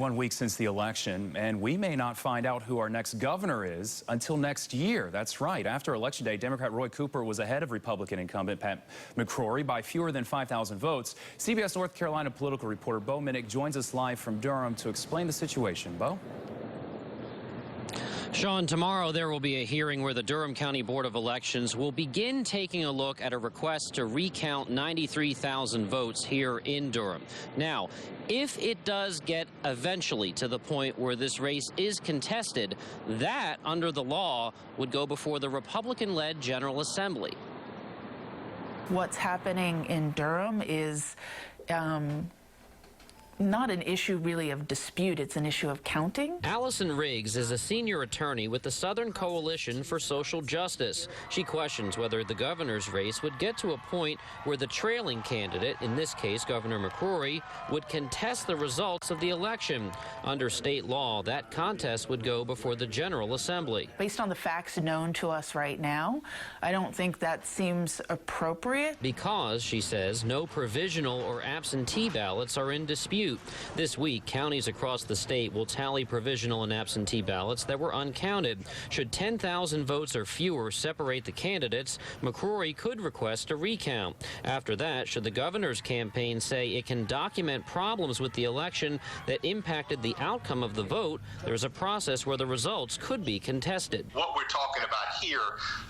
1 week since the election, and we may not find out who our next governor is until next year. That's right. After Election Day, Democrat Roy Cooper was ahead of Republican incumbent Pat McCrory by fewer than 5,000 votes. CBS North Carolina political reporter Bo Minnick joins us live from Durham to explain the situation. Bo? Sean, tomorrow there will be a hearing where the Durham County Board of Elections will begin taking a look at a request to recount 93,000 votes here in Durham. Now, if it does get eventually to the point where this race is contested, that, under the law, would go before the Republican-led General Assembly. What's happening in Durham is not an issue really of dispute, it's an issue of counting. Allison Riggs is a senior attorney with the Southern Coalition for Social Justice. She questions whether the governor's race would get to a point where the trailing candidate, in this case Governor McCrory, would contest the results of the election. Under state law, that contest would go before the General Assembly. Based on the facts known to us right now, I don't think that seems appropriate. Because, she says, no provisional or absentee ballots are in dispute. This week, counties across the state will tally provisional and absentee ballots that were uncounted. Should 10,000 votes or fewer separate the candidates, McCrory could request a recount. After that, should the governor's campaign say it can document problems with the election that impacted the outcome of the vote, there's a process where the results could be contested. What we're talking about here,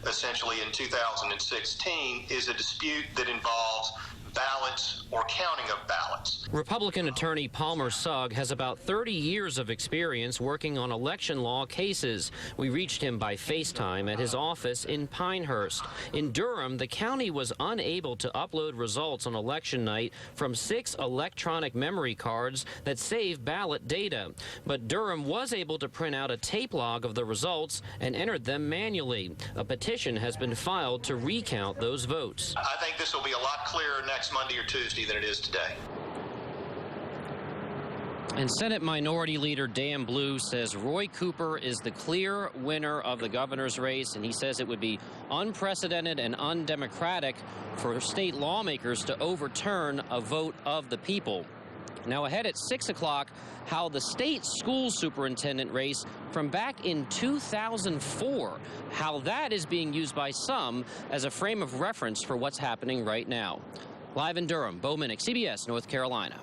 essentially in 2016, is a dispute that involves ballots or counting of ballots. Republican attorney Palmer Sugg has about 30 years of experience working on election law cases. We reached him by FaceTime at his office in Pinehurst. In Durham, the county was unable to upload results on election night from 6 electronic memory cards that save ballot data. But Durham was able to print out a tape log of the results and entered them manually. A petition has been filed to recount those votes. I think this will be a lot clearer next Monday or Tuesday than it is today. And Senate Minority Leader Dan Blue says Roy Cooper is the clear winner of the governor's race, and he says it would be unprecedented and undemocratic for state lawmakers to overturn a vote of the people. Now ahead at 6 o'clock, how the state school superintendent race from back in 2004, how that is being used by some as a frame of reference for what's happening right now. Live in Durham, Bo Minnick, CBS North Carolina.